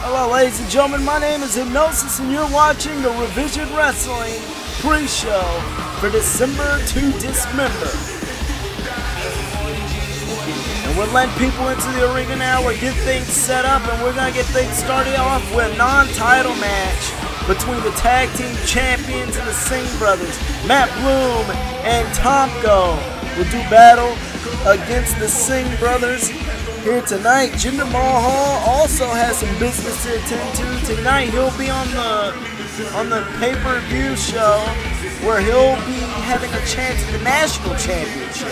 Hello, ladies and gentlemen, my name is Hypnosis, and you're watching the Revision Wrestling pre-show for December to Dismember. And we're letting people into the arena now. We're getting things set up, and we're going to get things started off with a non-title match between the tag team champions and the Singh brothers. Matt Bloom and Tomko will do battle against the Singh brothers here tonight. Jinder Mahal also has some business to attend to tonight. He'll be on the pay-per-view show where he'll be having a chance at the national championship.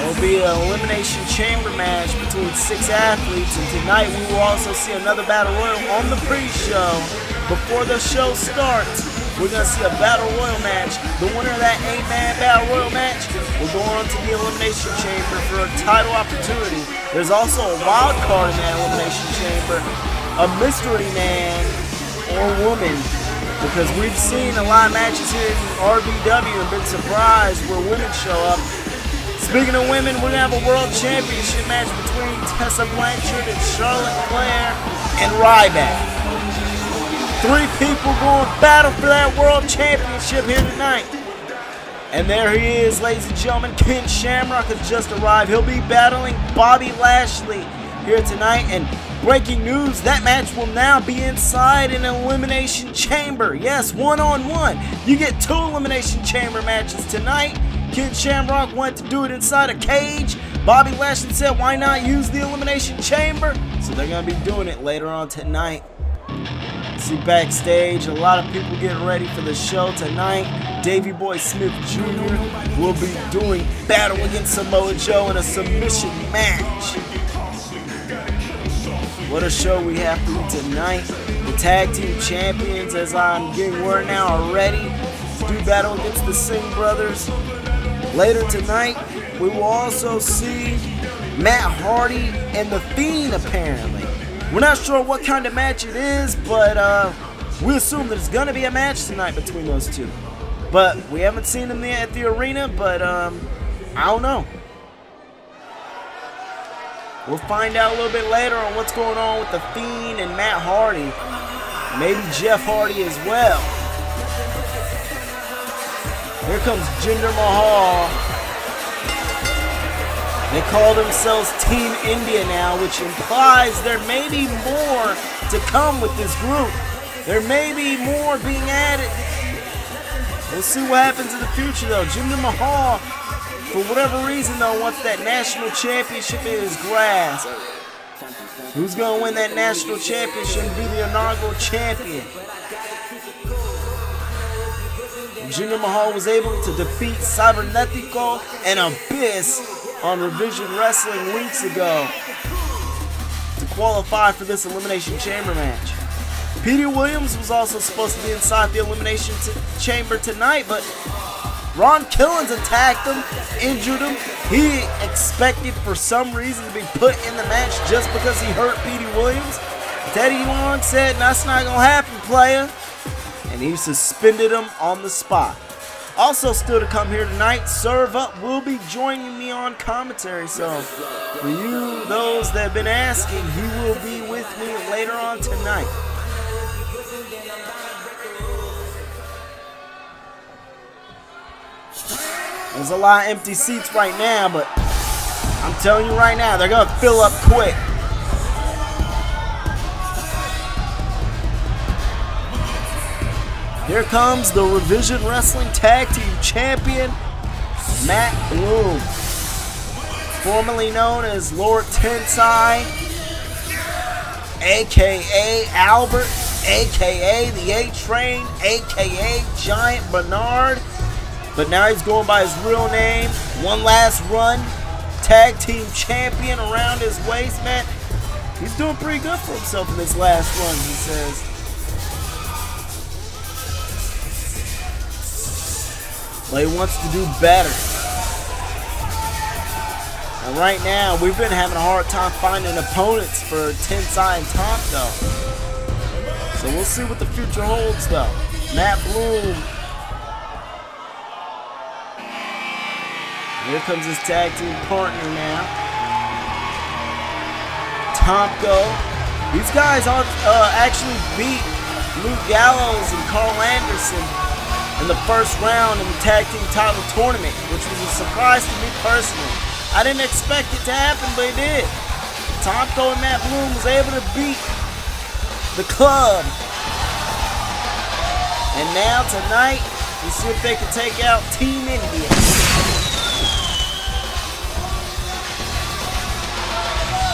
It'll be an elimination chamber match between 6 athletes, and tonight we will also see another battle royal on the pre-show. Before the show starts, we're going to see a battle royal match. The winner of that 8-man battle royal match will go on to the elimination chamber for a title opportunity. There's also a wild card in that elimination chamber, a mystery man or woman, because we've seen a lot of matches here in RVW and been surprised where women show up. Speaking of women, we're going to have a world championship match between Tessa Blanchard and Charlotte Flair and Ryback. 3 people going to battle for that world championship here tonight. And there he is, ladies and gentlemen. Ken Shamrock has just arrived. He'll be battling Bobby Lashley here tonight. And breaking news, that match will now be inside an elimination chamber. Yes, one-on-one. You get 2 elimination chamber matches tonight. Ken Shamrock wanted to do it inside a cage. Bobby Lashley said, why not use the elimination chamber? So they're going to be doing it later on tonight. See backstage, a lot of people getting ready for the show tonight. Davey Boy Smith Jr. will be doing battle against Samoa Joe in a submission match. What a show we have for you tonight. The tag team champions, as I'm getting word now, are ready to do battle against the Singh brothers. Later tonight, we will also see Matt Hardy and The Fiend, apparently. We're not sure what kind of match it is, but we assume that it's going to be a match tonight between those two. But we haven't seen them at the arena, but I don't know. We'll find out a little bit later on what's going on with The Fiend and Matt Hardy. Maybe Jeff Hardy as well. Here comes Jinder Mahal. They call themselves Team India now, which implies there may be more to come with this group. There may be more being added. We'll see what happens in the future, though. Jinder Mahal, for whatever reason, though, wants that national championship in his grasp. Who's going to win that national championship and be the inaugural champion? Jinder Mahal was able to defeat Cybernetico and Abyss on Revision Wrestling weeks ago to qualify for this Elimination Chamber match. Petey Williams was also supposed to be inside the Elimination Chamber tonight, but Ron Killens attacked him, injured him. He expected for some reason to be put in the match just because he hurt Petey Williams. Teddy Long said, that's not going to happen, player. And he suspended him on the spot. Also still to come here tonight, Serve Up will be joining me on commentary. So for you, those that have been asking, he will be with me later on tonight. There's a lot of empty seats right now, but I'm telling you right now, they're going to fill up quick. Here comes the Revision Wrestling Tag Team Champion, Matt Bloom, formerly known as Lord Tensai, a.k.a. Albert, a.k.a. The A-Train, a.k.a. Giant Bernard, but now he's going by his real name. One last run, Tag Team Champion around his waist, man. He's doing pretty good for himself in this last run, he says. But he wants to do better. And right now, we've been having a hard time finding opponents for Tensai and Tomko. So we'll see what the future holds, though. Matt Bloom. Here comes his tag team partner now. Tomko These guys actually beat Luke Gallows and Carl Anderson in the first round in the tag team title tournament, which was a surprise to me personally. I didn't expect it to happen, but it did. Tomko and Matt Bloom was able to beat the club. And now tonight, we'll see if they can take out Team India.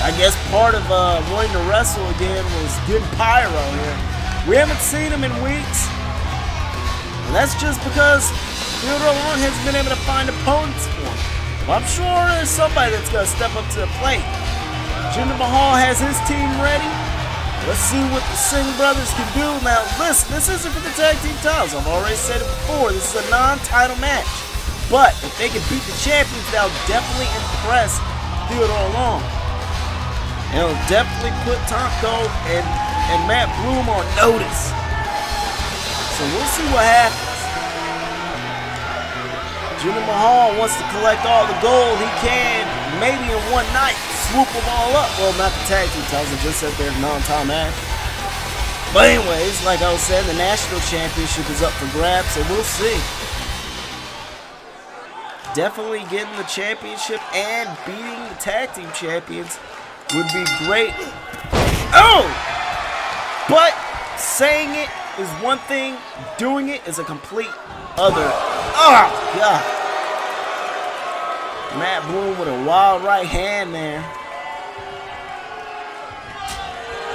I guess part of wanting to wrestle again was good pyro here. We haven't seen him in weeks. And that's just because Theodore Long hasn't been able to find opponents for him. Well, I'm sure there's somebody that's going to step up to the plate. Jinder Mahal has his team ready. Let's see what the Singh brothers can do. Now, listen, this isn't for the tag team titles. I've already said it before. This is a non-title match. But if they can beat the champions, that'll definitely impress Theodore Long. And it'll definitely put Tomko and Matt Bloom on notice. So we'll see what happens. Jinder Mahal wants to collect all the gold he can, maybe in one night, swoop them all up. Well, not the tag team titles, I just said they're non-title match. But anyways, like I was saying, the national championship is up for grabs, so we'll see. Definitely getting the championship and beating the tag team champions would be great. Oh! But saying it is one thing, doing it is a complete other. Oh, God. Matt Bloom with a wild right hand there.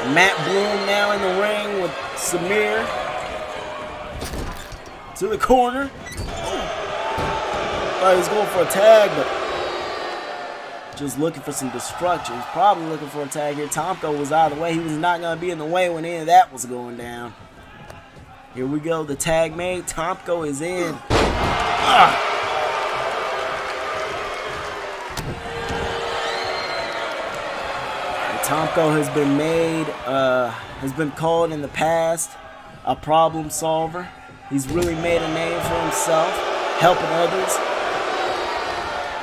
And Matt Bloom now in the ring with Samir. To the corner. Thought he was going for a tag, but just looking for some destruction. He's probably looking for a tag here. Tomko was out of the way. He was not going to be in the way when any of that was going down. Here we go. The tag made. Tomko is in. Tomko has been has been called in the past a problem solver. He's really made a name for himself, helping others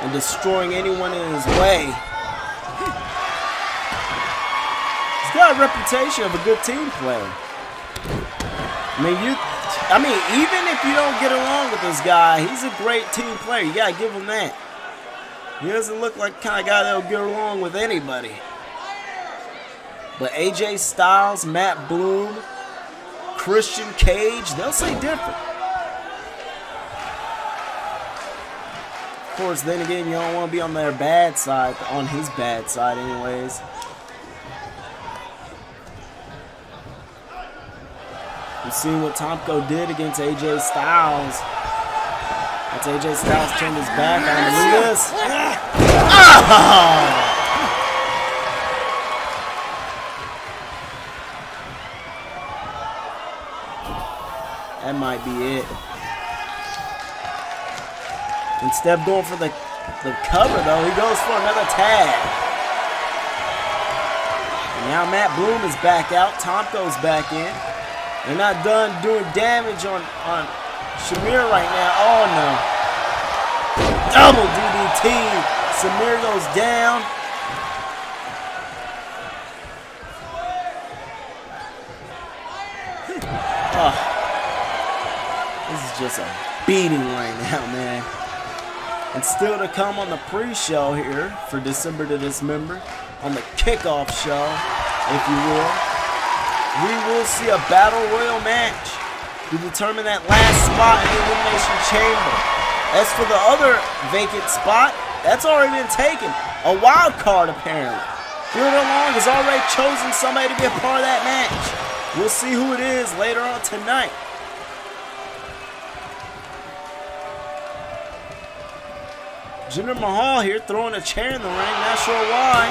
and destroying anyone in his way. He's got a reputation of a good team player. I mean, even if you don't get along with this guy, he's a great team player. You gotta give him that. He doesn't look like the kind of guy that'll get along with anybody. But AJ Styles, Matt Bloom, Christian Cage, they'll say different. Of course, then again, you don't want to be on their bad side, on his bad side anyways. We've seen what Tomko did against AJ Styles. That's AJ Styles turned his back on him. Look at this. Oh! That might be it. Instead of going for the cover, though, he goes for another tag. And now Matt Bloom is back out. Tomko's back in. They're not done doing damage on Shamir right now. Oh, no. Double DDT. Samir goes down. Oh. This is just a beating right now, man. And still to come on the pre-show here for December to Dismember, on the Kickoff show, if you will, we will see a Battle Royal match to determine that last spot in the Elimination Chamber. As for the other vacant spot, that's already been taken. A wild card, apparently. Theodore Long has already chosen somebody to be a part of that match. We'll see who it is later on tonight. Jinder Mahal here throwing a chair in the ring, not sure why.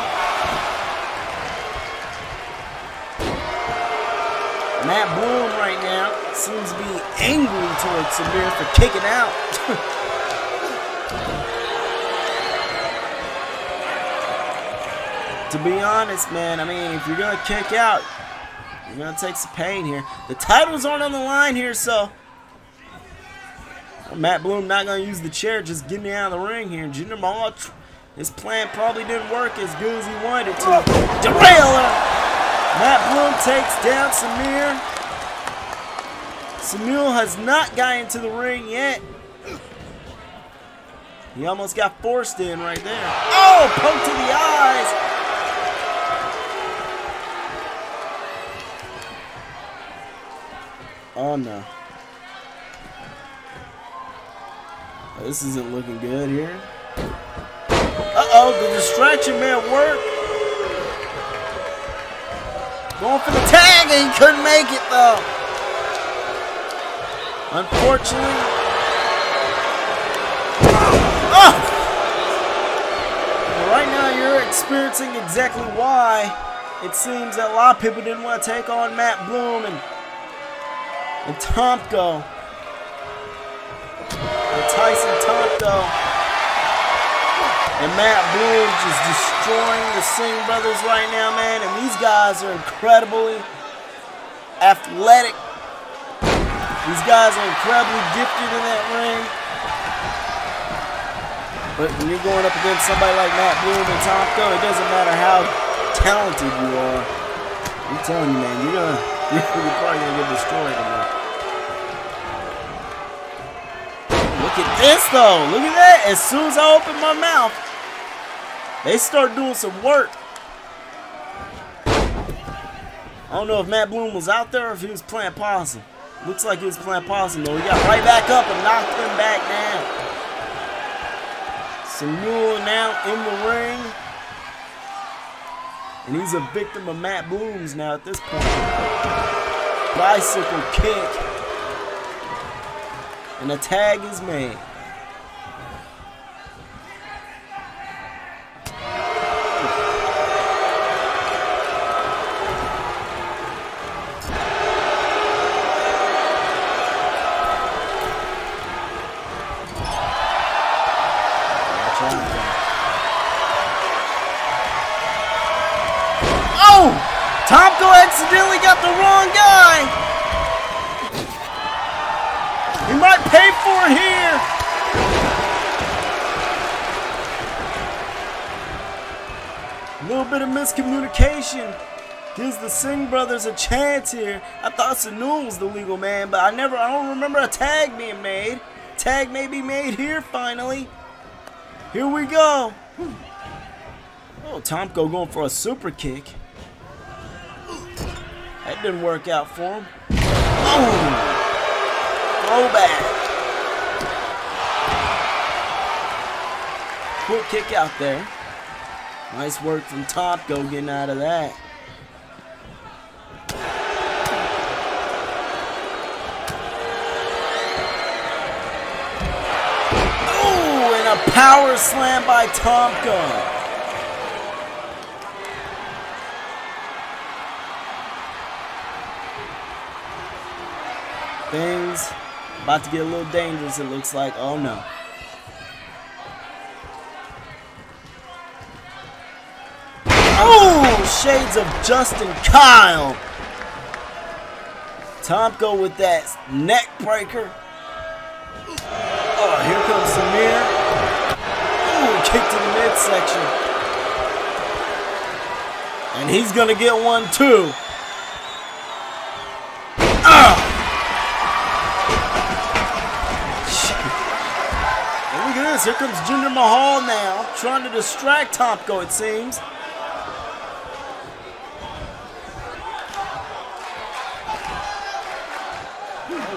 Matt Bloom right now seems to be angry towards Samir for kicking out. To be honest, man, I mean, if you're going to kick out, you're going to take some pain here. The titles aren't on the line here, so Matt Bloom not going to use the chair, just getting out of the ring here. And Jinder Mahal, his plan probably didn't work as good as he wanted it to. Derailer! Matt takes down Samir. Samir has not gotten into the ring yet. He almost got forced in right there. Oh, poke to the eyes. Oh no. This isn't looking good here. Uh-oh, the distraction may have worked. Going for the tag and he couldn't make it though. Unfortunately. Oh! Well, right now you're experiencing exactly why it seems that a lot of people didn't want to take on Matt Bloom and Tomko. And Tyson Tomko. And Matt Bloom just destroying the Singh brothers right now, man. And these guys are incredibly athletic. These guys are incredibly gifted in that ring. But when you're going up against somebody like Matt Bloom and Tomko, it doesn't matter how talented you are. I'm telling you, man, you're probably gonna get destroyed in there. Look at this though. Look at that. As soon as I open my mouth, they start doing some work. I don't know if Matt Bloom was out there or if he was playing possum. Looks like he was playing possum though. He got right back up and knocked him back down. Samir now in the ring. And he's a victim of Matt Bloom's now at this point. Bicycle kick. And a tag is made. Oh! Tomko accidentally got the wrong guy. He might pay for it here. A little bit of miscommunication gives the Singh brothers a chance here. I thought Sunil was the legal man, but I don't remember a tag being made. Tag may be made here finally. Here we go. Oh, Tomko going for a super kick. That didn't work out for him. Oh! Throwback. Quick kick out there. Nice work from Tomko getting out of that. Oh, and a power slam by Tomko. Things about to get a little dangerous, it looks like. Oh no. Oh, shades of Justin Kyle. Tomko with that neck breaker. Oh, here comes Samir. Ooh, kick to the midsection. And he's gonna get one too. Look at this, here comes Jinder Mahal now, trying to distract Tomko, it seems.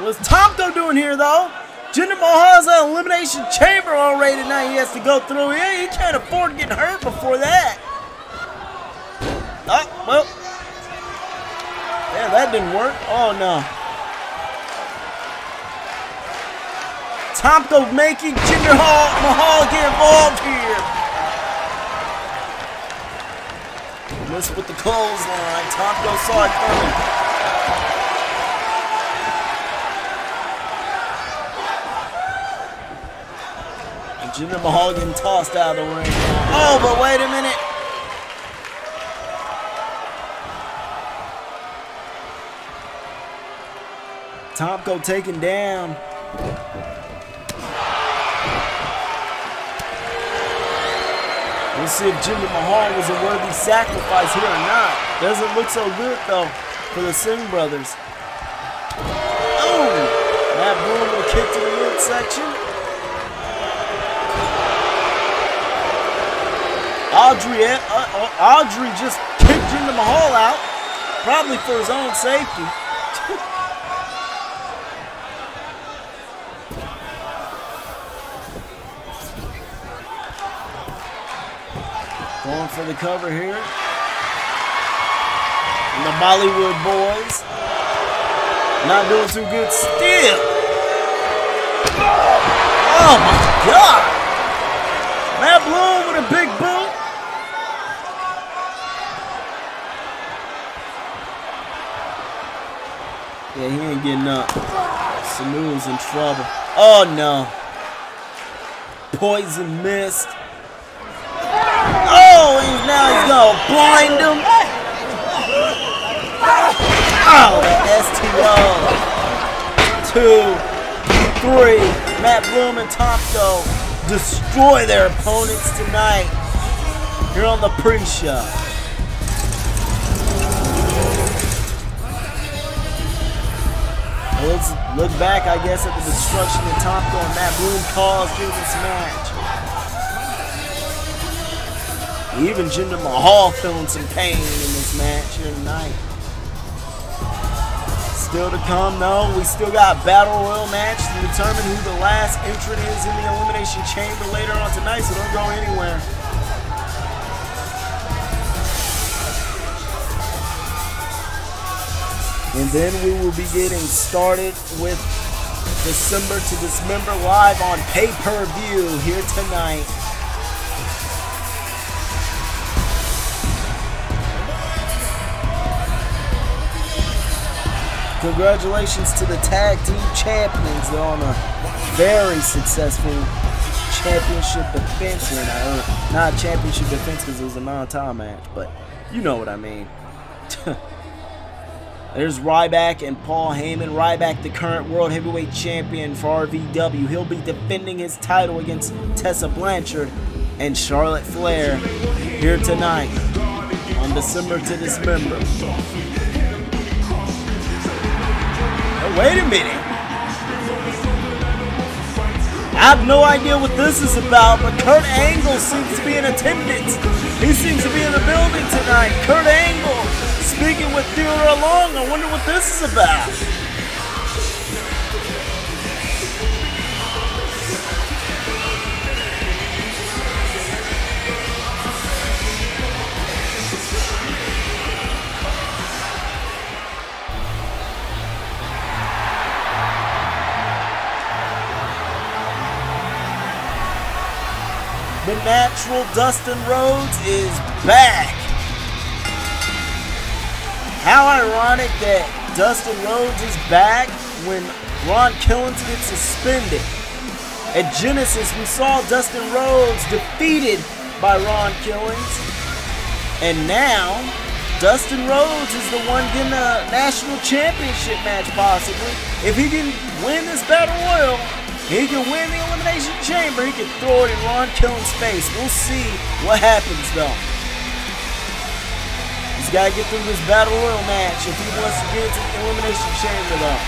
What's Tomko doing here, though? Jinder Mahal's an elimination chamber already tonight he has to go through. Yeah, he can't afford to get hurt before that. Oh, well. Yeah, that didn't work. Oh, no. Tomko making Jinder Mahal get involved here. Missed with the clothesline. Tomko saw it coming. And Jinder Mahal getting tossed out of the ring. Oh, but wait a minute. Tomko taken down. We'll see if Jinder Mahal was a worthy sacrifice here or not. Doesn't look so good though. for the Singh brothers. Oh! Matt Bloom with a kick to the midsection. Audrey just kicked Jinder Mahal out, probably for his own safety. Going for the cover here. And the Bollywood boys not doing too good still. Oh my God! Matt Bloom with a big boot. Yeah, he ain't getting up. Sanu's in trouble. Oh no. Poison mist. Oh, and now he's gonna blind him. Oh, the STO. 2, 3. Matt Bloom and Tomko destroy their opponents tonight here on the pre-show. Well, let's look back, I guess, at the destruction that Tomko and Matt Bloom caused during this match. Even Jinder Mahal feeling some pain in this match here tonight. Still to come, though, we still got Battle Royal match to determine who the last entrant is in the Elimination Chamber later on tonight, so don't go anywhere. And then we will be getting started with December to Dismember live on pay-per-view here tonight. Congratulations to the tag team champions. They're on a very successful championship defense here now. Not championship defense because it was a non-title match, but you know what I mean. There's Ryback and Paul Heyman. Ryback, the current World Heavyweight Champion for RVW. He'll be defending his title against Tessa Blanchard and Charlotte Flair here tonight on December to Dismember. Wait a minute. I have no idea what this is about, but Kurt Angle seems to be in attendance. He seems to be in the building tonight. Kurt Angle speaking with Theodore Long. I wonder what this is about. The natural Dustin Rhodes is back. How ironic that Dustin Rhodes is back when Ron Killings gets suspended. At Genesis, we saw Dustin Rhodes defeated by Ron Killings. And now, Dustin Rhodes is the one getting a national championship match possibly. If he can win this Battle Royal, he can win the Elimination Chamber. He can throw it in Ron Killings' face. We'll see what happens, though. He's got to get through this Battle Royal match if he wants to get into the Elimination Chamber, though,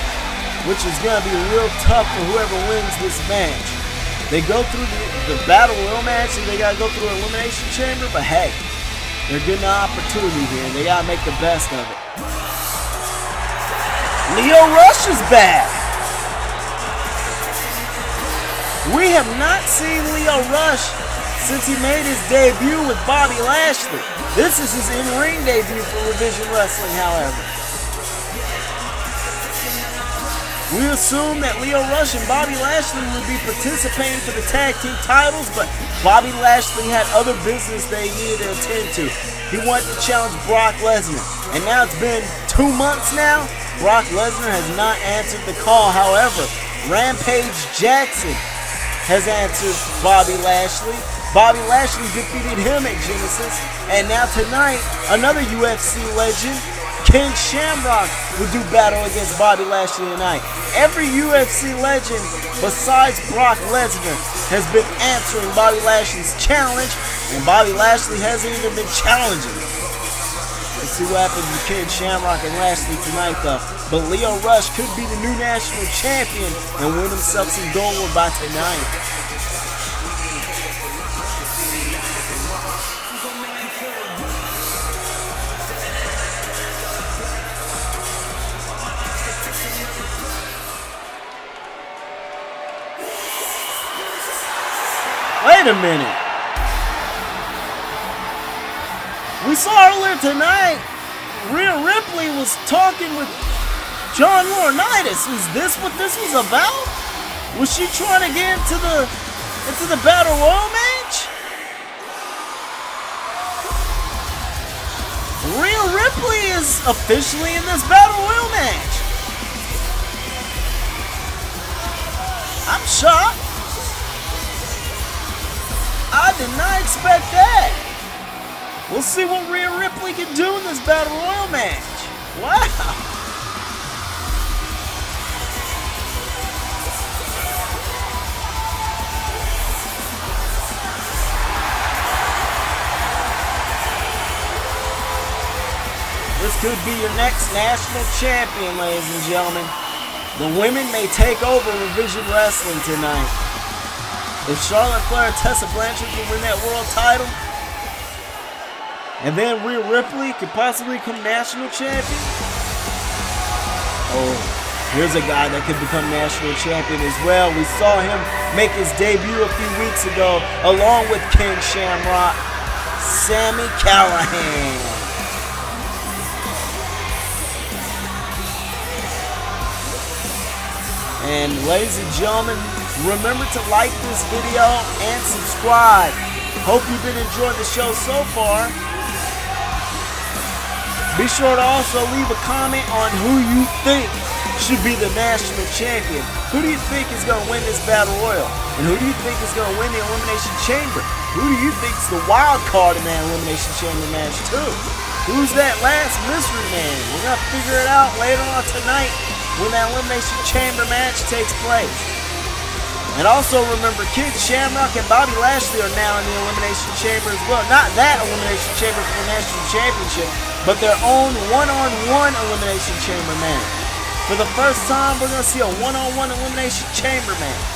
which is going to be real tough for whoever wins this match. They go through the Battle Royal match and they got to go through the Elimination Chamber, but hey, they're getting an opportunity here. They got to make the best of it. Lio Rush is back. We have not seen Lio Rush since he made his debut with Bobby Lashley. This is his in-ring debut for Revision Wrestling, however. We assumed that Lio Rush and Bobby Lashley would be participating for the tag team titles, but Bobby Lashley had other business they needed to attend to. He wanted to challenge Brock Lesnar, and now it's been 2 months now. Brock Lesnar has not answered the call. However, Rampage Jackson has answered Bobby Lashley. Bobby Lashley defeated him at Genesis. And now tonight, another UFC legend, Ken Shamrock, will do battle against Bobby Lashley tonight. Every UFC legend besides Brock Lesnar has been answering Bobby Lashley's challenge, and Bobby Lashley hasn't even been challenging. Let's see what happens with Ken Shamrock and Lashley tonight, though. But Lio Rush could be the new national champion and win himself some gold by tonight. Wait a minute. We saw earlier tonight, Rhea Ripley was talking with John Laurinaitis. Was this what this was about? Was she trying to get into the Battle Royal match? Rhea Ripley is officially in this Battle Royal match. I'm shocked. I did not expect that. We'll see what Rhea Ripley can do in this Battle Royal match. Wow. This could be your next national champion, ladies and gentlemen. The women may take over Revision Wrestling tonight. If Charlotte Flair and Tessa Blanchard can win that world title, and then Rhea Ripley could possibly become national champion. Oh, here's a guy that could become national champion as well. We saw him make his debut a few weeks ago, along with Ken Shamrock, Sami Callihan. And ladies and gentlemen, remember to like this video and subscribe. Hope you've been enjoying the show so far. Be sure to also leave a comment on who you think should be the national champion. Who do you think is going to win this Battle Royal? And who do you think is going to win the Elimination Chamber? Who do you think is the wild card in that Elimination Chamber match too? Who's that last mystery man? We're going to figure it out later on tonight when that Elimination Chamber match takes place. And also remember, Ken Shamrock and Bobby Lashley are now in the Elimination Chamber as well. Not that Elimination Chamber for the National Championship, but their own one-on-one Elimination Chamber match. For the first time, we're going to see a one-on-one Elimination Chamber match.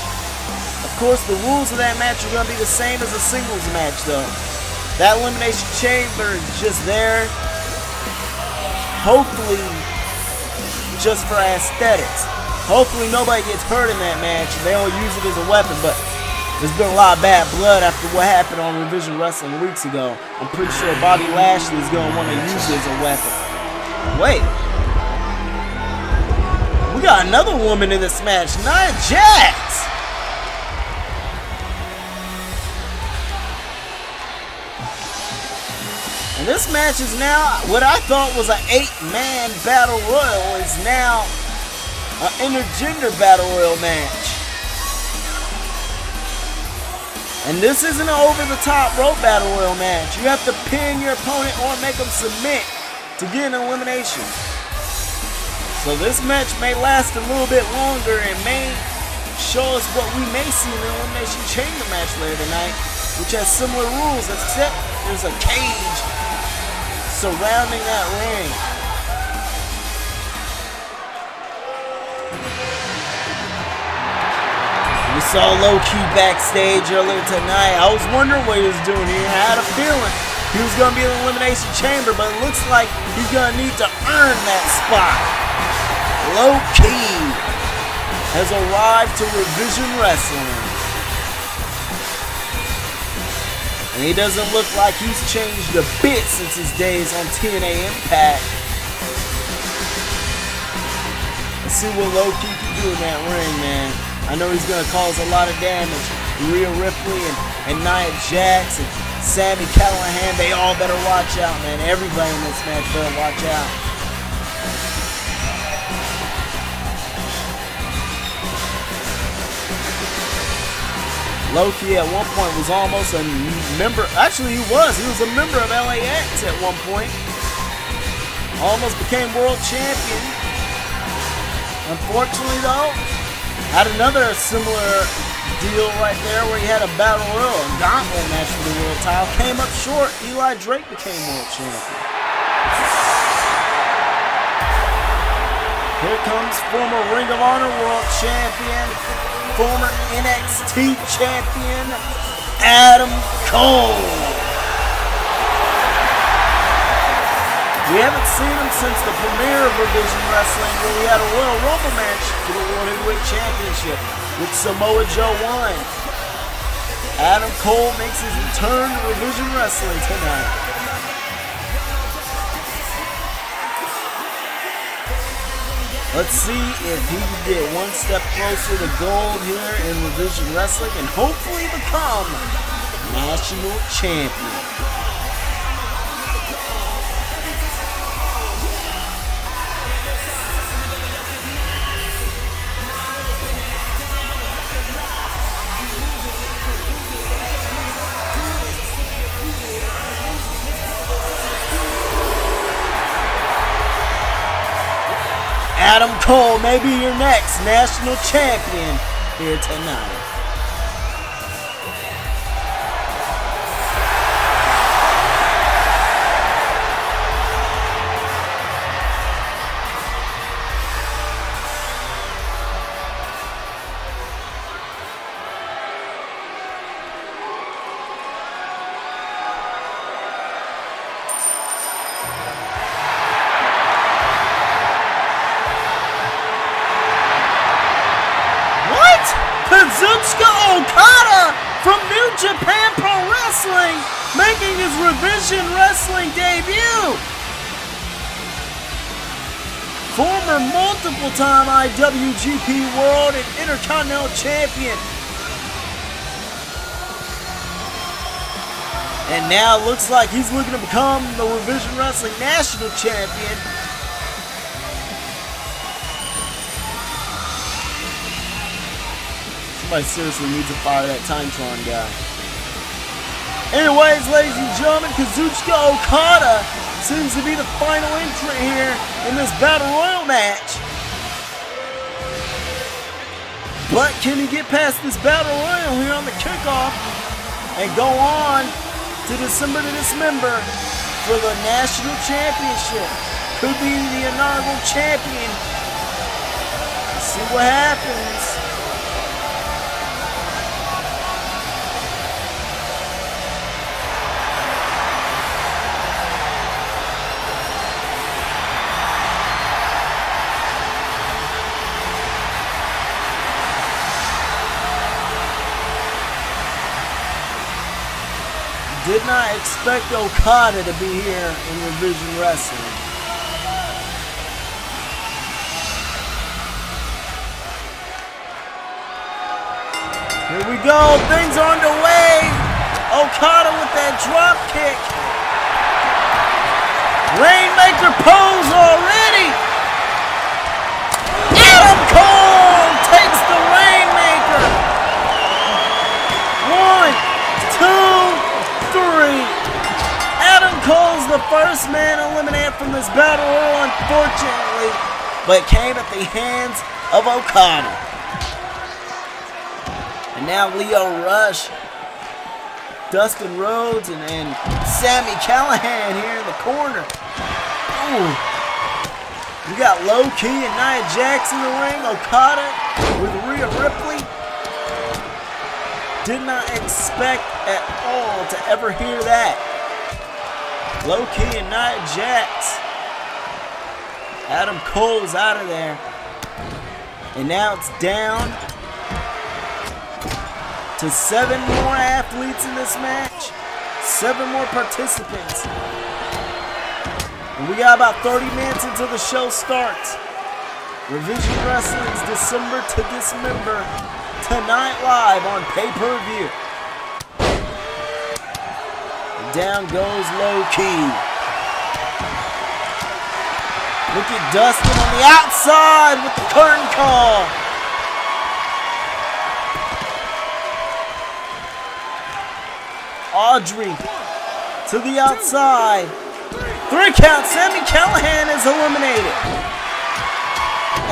Of course, the rules of that match are going to be the same as a singles match, though. That Elimination Chamber is just there, hopefully, just for aesthetics. Hopefully nobody gets hurt in that match and they don't use it as a weapon, but there's been a lot of bad blood after what happened on Revision Wrestling weeks ago. I'm pretty sure Bobby Lashley is going to want to use it as a weapon. Wait. We got another woman in this match, Nia Jax. And this match is now, what I thought was an 8-man battle royal is now an intergender battle royal match. And this isn't an over-the-top rope battle royal match. You have to pin your opponent or make them submit to get an elimination. So this match may last a little bit longer and may show us what we may see in the Elimination Chamber match later tonight, which has similar rules, except there's a cage surrounding that ring. We saw Low-Key backstage earlier tonight. I was wondering what he was doing here. I had a feeling he was going to be in the Elimination Chamber, but it looks like he's going to need to earn that spot. Low-Key has arrived to Revision Wrestling. And he doesn't look like he's changed a bit since his days on TNA Impact. Let's see what Low-Key can do in that ring, man. I know he's going to cause a lot of damage. Rhea Ripley and Nia Jax and Sami Callihan, they all better watch out, man. Everybody in this match better watch out. Low-Key at one point was almost a member. Actually, he was a member of LAX at one point. Almost became world champion. Unfortunately, though, had another similar deal right there where he had a battle royal, a gauntlet match for the world title. Came up short. Eli Drake became world champion. Here comes former Ring of Honor World Champion, former NXT Champion, Adam Cole. We haven't seen him since the premiere of Revision Wrestling, where we had a Royal Rumble match for the World Heavyweight Championship, which Samoa Joe won. Adam Cole makes his return to Revision Wrestling tonight. Let's see if he can get one step closer to gold here in Revision Wrestling and hopefully become national champion. Adam Cole may be your next national champion here tonight. Kazuchika Okada from New Japan Pro Wrestling making his Revision Wrestling debut. Former multiple-time IWGP World and Intercontinental Champion. And now it looks like he's looking to become the Revision Wrestling National Champion. Somebody seriously needs to fire that Timetron guy. Anyways, ladies and gentlemen, Kazuchika Okada seems to be the final entrant here in this Battle Royal match. But can he get past this Battle Royal here on the kickoff and go on to December to Dismember for the National Championship? Could be the inaugural champion. Let's see what happens. Did not expect Okada to be here in Revision Wrestling. Here we go. Things are underway. Okada with that drop kick. Rainmaker pose already. Adam Cole takes the Rainmaker. 1, 2, 3. Adam Cole's the first man eliminated from this battle royal, unfortunately, but came at the hands of Okada. And now Lio Rush, Dustin Rhodes, and Sami Callihan here in the corner. Ooh. We got Low Key and Nia Jax in the ring. Okada with Rhea Ripley. Did not expect at all to ever hear that. Low Key and Nia Jax. Adam Cole's out of there. And now it's down to 7 more athletes in this match. 7 more participants. And we got about 30 minutes until the show starts. Revision Wrestling's December to Dismember. Tonight live on pay-per-view. Down goes Low Key. Look at Dustin on the outside with the curtain call. Audrey to the outside. 3 count. Sami Callihan is eliminated.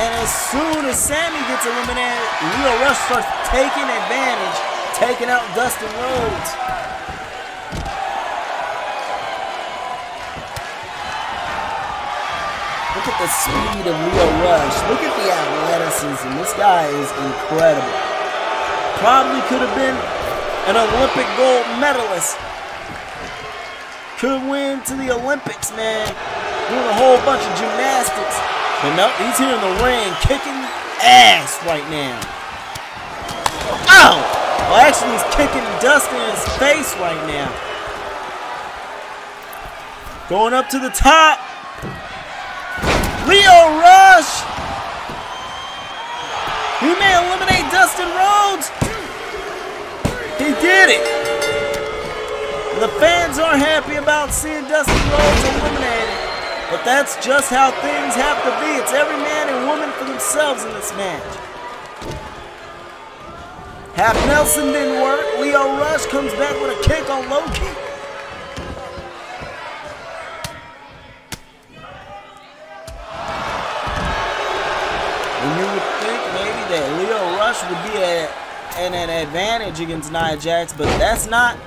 And as soon as Sami gets eliminated, Lio Rush starts taking advantage, taking out Dustin Rhodes. Look at the speed of Lio Rush. Look at the athleticism. This guy is incredible. Probably could have been an Olympic gold medalist. Could win to the Olympics, man. Doing a whole bunch of gymnastics. But no, he's here in the ring kicking ass right now. Ow! Well, actually, he's kicking dust in his face right now. Going up to the top. Lio Rush! He may eliminate Dustin Rhodes. He did it. And the fans aren't happy about seeing Dustin Rhodes eliminated. But that's just how things have to be. It's every man and woman for themselves in this match. Half Nelson didn't work. Lio Rush comes back with a kick on low kick. And you would think maybe that Lio Rush would be an advantage against Nia Jax, but that's not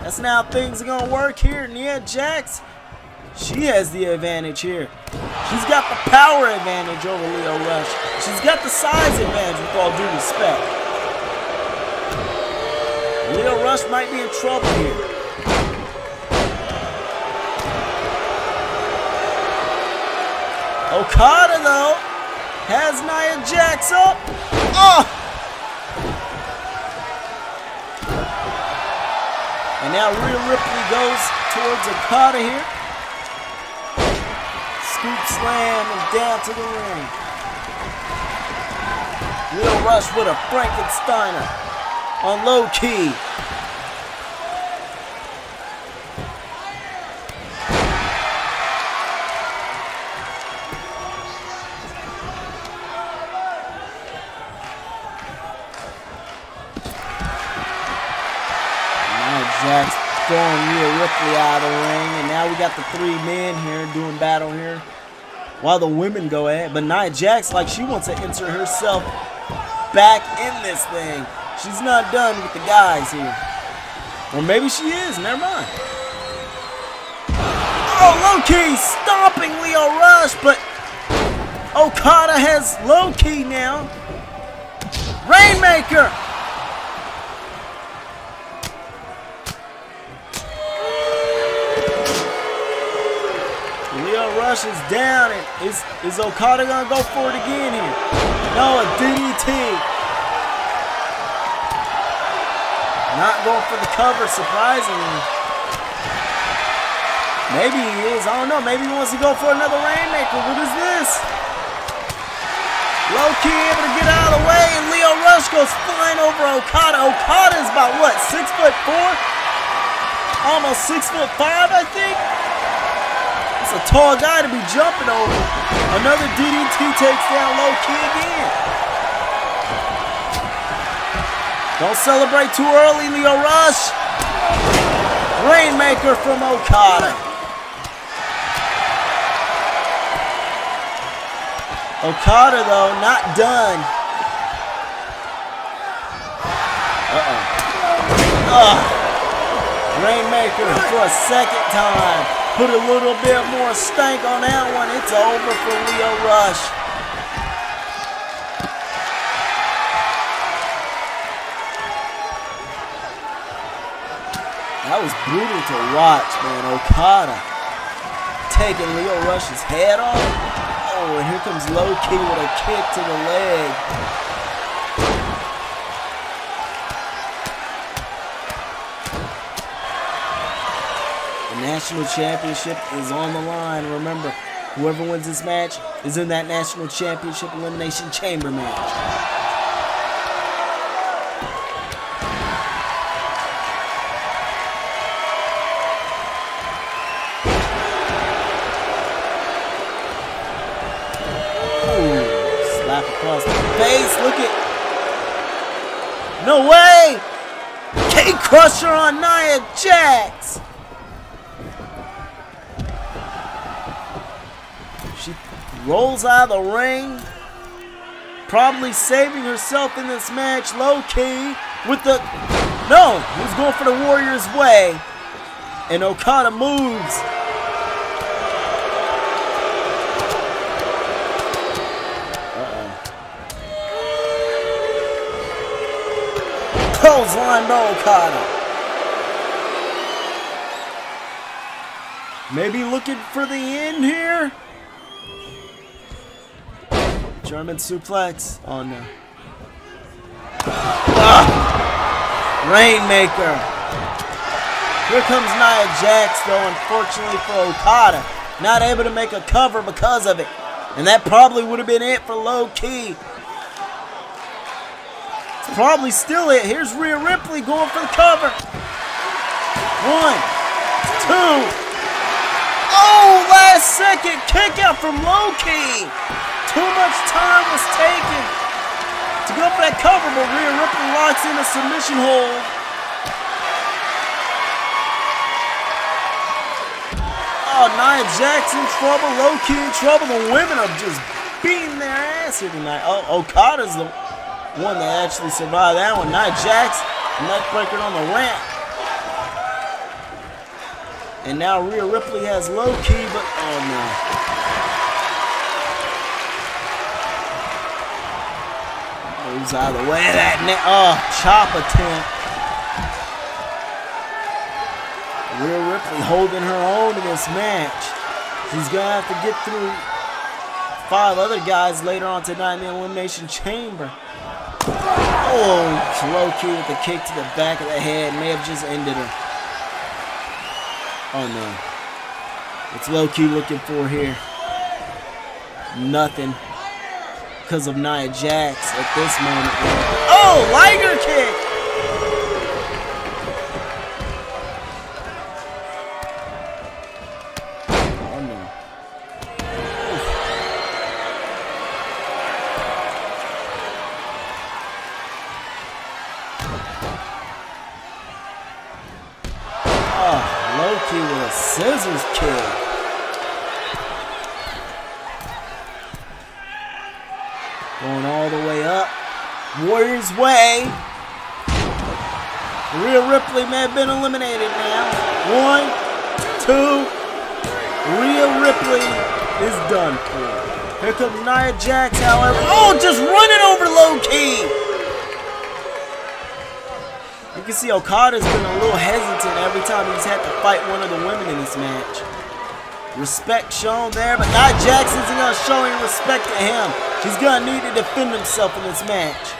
how things are gonna work here. Nia Jax, she has the advantage here. She's got the power advantage over Lio Rush. She's got the size advantage, with all due respect. Lio Rush might be in trouble here. Okada, though, has Nia Jax up. Oh! And now Rhea Ripley goes towards Okada here. Scoop slam and down to the ring. Lio Rush with a Frankensteiner on low key. Jax throwing Rhea Ripley out of the ring, and now we got the three men here doing battle here while the women go ahead. But Nia Jax, like, she wants to insert herself back in this thing. She's not done with the guys here. Or maybe she is, never mind. Oh, low-key stomping Lio Rush, but Okada has low-key now. Rainmaker! Lio Rush is down, and is Okada gonna go for it again here? No, a DDT. Not going for the cover, surprisingly. Maybe he is, I don't know. Maybe he wants to go for another Rainmaker. What is this? Low-key able to get out of the way, and Lio Rush goes flying over Okada. Okada is about, what, 6'4"? Almost 6'5", I think? It's a tall guy to be jumping over. Another DDT takes down low-key again. Don't celebrate too early, Lio Rush. Rainmaker from Okada. Okada, though, not done. Rainmaker for a second time. Put a little bit more stank on that one. It's over for Lio Rush. That was brutal to watch, man. Okada taking Lio Rush's head off. Oh, and here comes low-key with a kick to the leg. The national championship is on the line. Remember, whoever wins this match is in that national championship elimination chamber match. Across the face, look at. No way! K Crusher on Nia Jax! She rolls out of the ring, probably saving herself in this match low-key with the. No! He's going for the Warrior's Way. And Okada moves. Clothesline by Okada. Maybe looking for the end here. German suplex. Oh no. Rainmaker. Here comes Nia Jax though, unfortunately for Okada. Not able to make a cover because of it. And that probably would have been it for Low Ki. It's probably still it. Here's Rhea Ripley going for the cover. 1, 2. Oh, last second kick out from Low Ki. Too much time was taken to go for that cover, but Rhea Ripley locks in a submission hold. Oh, Nia Jax in trouble, Low Ki in trouble. The women are just beating their ass here tonight. Oh, Okada's the one that actually survived that one. Nia Jax, neckbreaker on the ramp. And now Rhea Ripley has Low Ki, but oh no. Moves out of the way of that net. Oh, chop attempt. Rhea Ripley holding her own in this match. She's going to have to get through 5 other guys later on tonight in the Elimination Chamber. Oh, Low Ki with the kick to the back of the head. May have just ended her. Oh no. What's Low Ki looking for here? Nothing. Because of Nia Jax at this moment. Oh, Liger kick! Oh no. Low Ki with a scissors kick. Going all the way up. Warrior's Way. Rhea Ripley may have been eliminated now. 1, 2. Rhea Ripley is done for. Here comes Nia Jax, however. Oh, just running over Low Ki. You can see Okada's been a little hesitant every time he's had to fight one of the women in this match. Respect shown there, but Nia Jax isn't going to show any respect to him. He's going to need to defend himself in this match.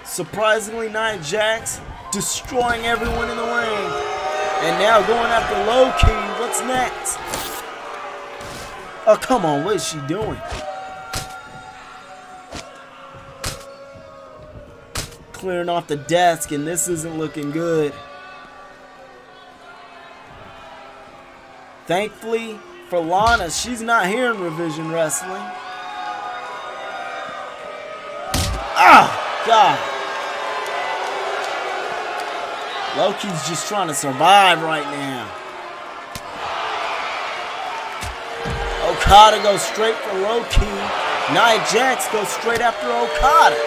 Surprisingly, Nia Jax destroying everyone in the ring. And now going after Low Ki. What's next? Oh, come on. What is she doing? Clearing off the desk, and this isn't looking good. Thankfully for Lana, she's not here in Revision Wrestling. Ah, God. Low Ki's just trying to survive right now. Okada goes straight for Low Ki. Nia Jax goes straight after Okada.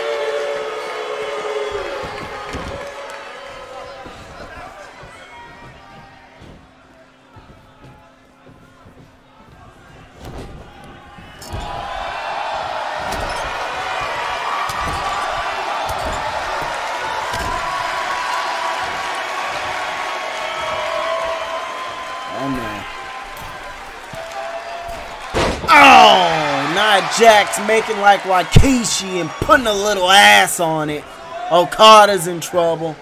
Oh, Nia Jax making like Rikishi and putting a little ass on it. Okada's in trouble.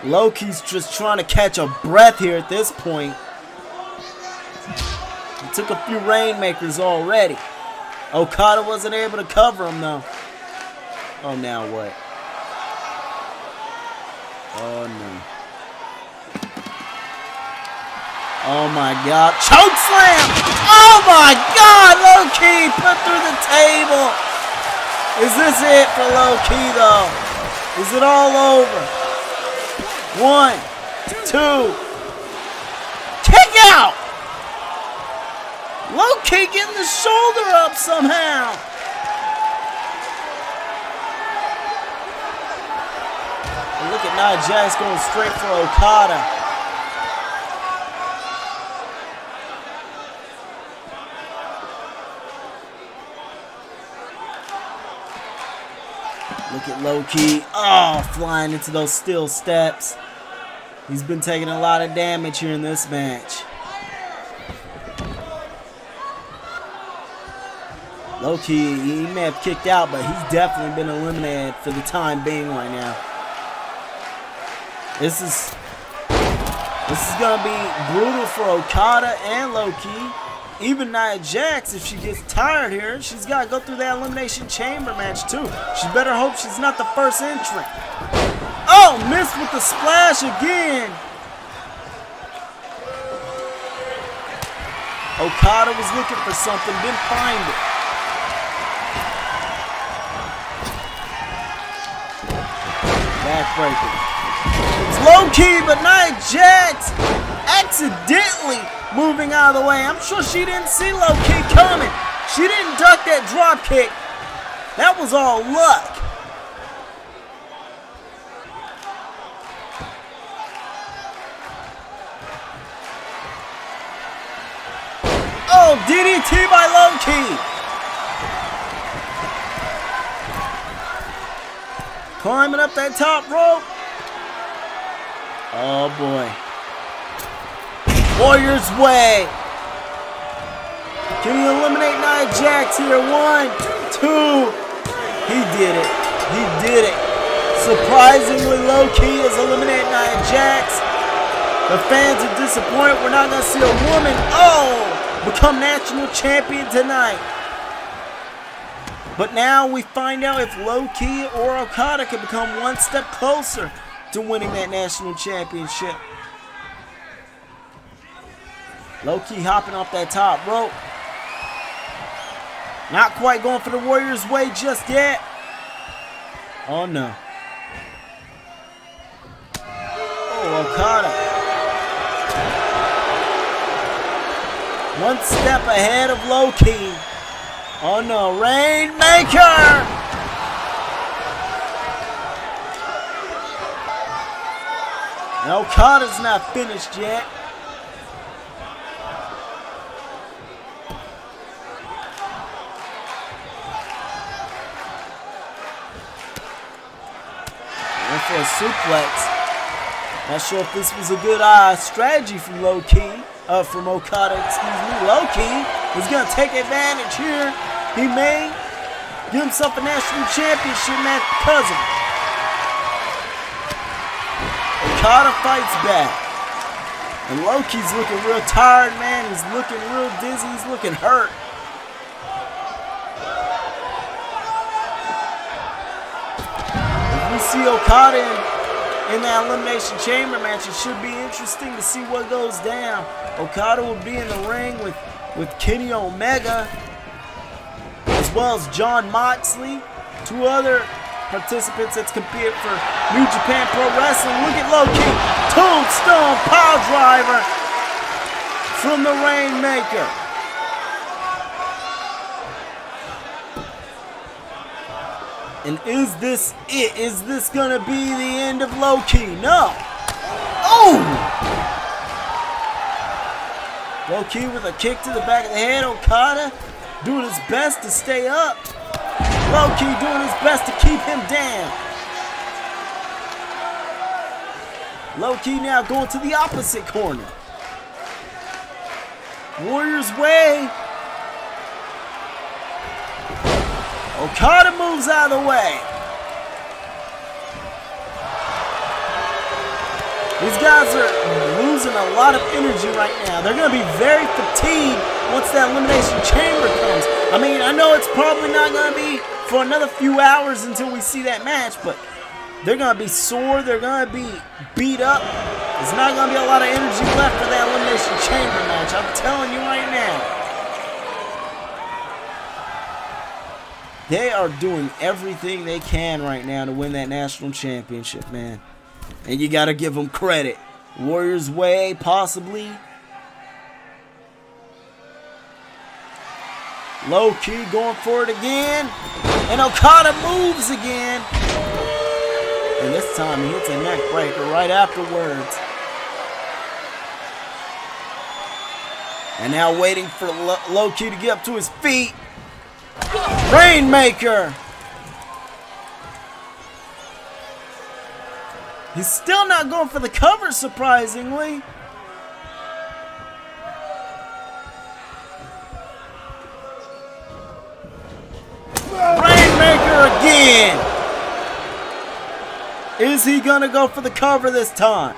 Low Ki's just trying to catch a breath here at this point. He took a few rainmakers already. Okada wasn't able to cover him though. Oh, now what? Oh no. Oh my God. Choke slam! Oh my God! Low Ki put through the table. Is this it for Low Ki though? Is it all over? 1, 2. Kick out! Low Ki getting the shoulder up somehow. And look at Nia Jax going straight for Okada. Look at Low-Ki. Oh, flying into those steel steps. He's been taking a lot of damage here in this match. Low-Ki, he may have kicked out, but he's definitely been eliminated for the time being right now. This is gonna be brutal for Okada and Low-Ki. Even Nia Jax, if she gets tired here, she's got to go through that Elimination Chamber match too. She better hope she's not the first entrant. Oh, missed with the splash again. Okada was looking for something, didn't find it. Backbreaker. It's Low-Ki, but Nia Jax accidentally moving out of the way. I'm sure she didn't see Low-Ki coming. She didn't duck that drop kick. That was all luck. Oh, DDT by Low-Ki. Climbing up that top rope. Oh boy. Warrior's Way. Can he eliminate Nia Jax here? 1, 2. He did it. He did it. Surprisingly, Low-Ki has eliminated Nia Jax. The fans are disappointed. We're not going to see a woman, become national champion tonight. But now we find out if Low-Ki or Okada can become one step closer to winning that national championship. Low-Ki hopping off that top rope. Not quite going for the Warrior's Way just yet. Oh no. Oh, Okada. One step ahead of Low-Ki. Oh no, Rainmaker! And Okada's not finished yet. Went for a suplex. Not sure if this was a good strategy from Low-Ki. From Okada, excuse me. Low-Ki is going to take advantage here. He may give himself a national championship match because of it. Okada fights back. And Low-Ki's looking real tired, man. He's looking real dizzy. He's looking hurt. If we see Okada in that Elimination Chamber match, it should be interesting to see what goes down. Okada will be in the ring with Kenny Omega, as well as Jon Moxley, 2 other participants that's competed for New Japan Pro Wrestling. Look at Low-Ki, Tombstone Pile Driver from the Rainmaker. And is this it? Is this gonna be the end of Low-Ki? No. Oh! Low-Ki with a kick to the back of the head. Okada doing his best to stay up. Low-Ki doing his best to keep him down. Low-Ki now going to the opposite corner. Warrior's Way. Okada moves out of the way. These guys are losing a lot of energy right now. They're going to be very fatigued once that Elimination Chamber comes. I mean, I know it's probably not going to be for another few hours until we see that match, but they're going to be sore. They're going to be beat up. There's not going to be a lot of energy left for that Elimination Chamber match. I'm telling you right now. They are doing everything they can right now to win that national championship, man. And you got to give them credit. Warrior's Way, possibly. Low-Ki going for it again. And Okada moves again. And this time he hits a neck breaker right afterwards. And now waiting for Low-Ki to get up to his feet. Rainmaker. He's still not going for the cover, surprisingly. Rainmaker again. Is he going to go for the cover this time?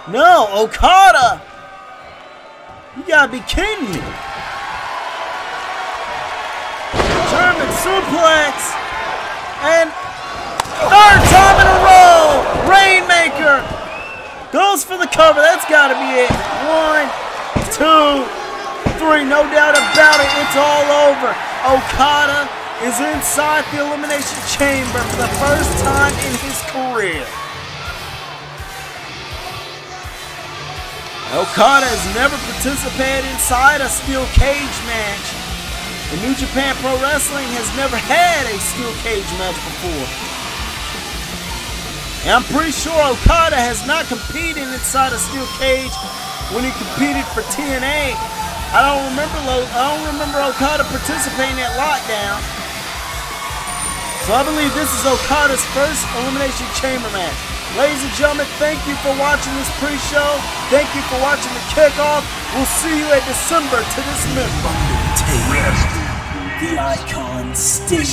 No, Okada. You gotta be kidding me. German suplex. And third time in a row. Rainmaker goes for the cover. That's gotta be it. 1, 2, 3. No doubt about it. It's all over. Okada is inside the Elimination Chamber for the first time in his career. Okada has never participated inside a steel cage match. And New Japan Pro Wrestling has never had a steel cage match before. And I'm pretty sure Okada has not competed inside a steel cage when he competed for TNA. I don't remember Okada participating at Lockdown. So I believe this is Okada's first Elimination Chamber match. Ladies and gentlemen, thank you for watching this pre-show. Thank you for watching the kickoff. We'll see you at December to Dismember. The icon Steve.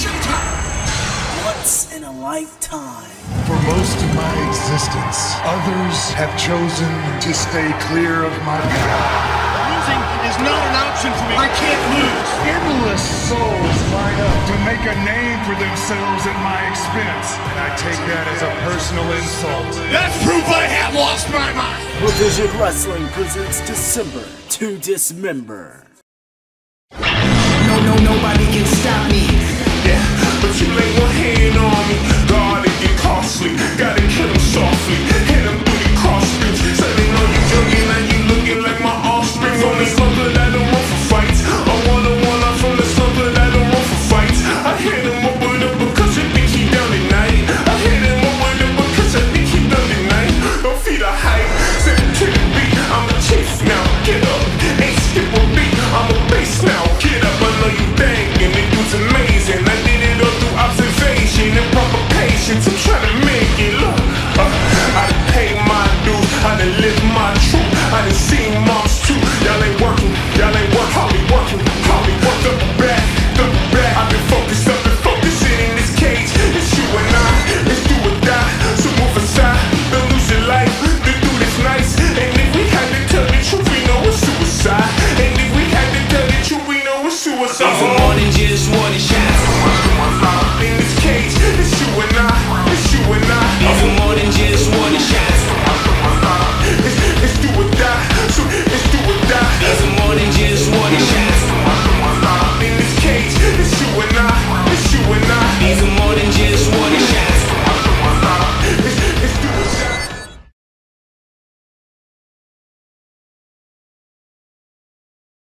Once in a lifetime. For most of my existence, others have chosen to stay clear of my path. Losing is not an option for me. I can't lose. Endless souls line up to make a name for themselves at my expense, and I take that as a personal insult. That's proof I have lost my mind. Revision Wrestling presents December to Dismember. Nobody can stop me. Yeah, but you lay one hand on me. God, it get costly. Gotta kill him softly. Hit him through the cross streets. So they know you junkie.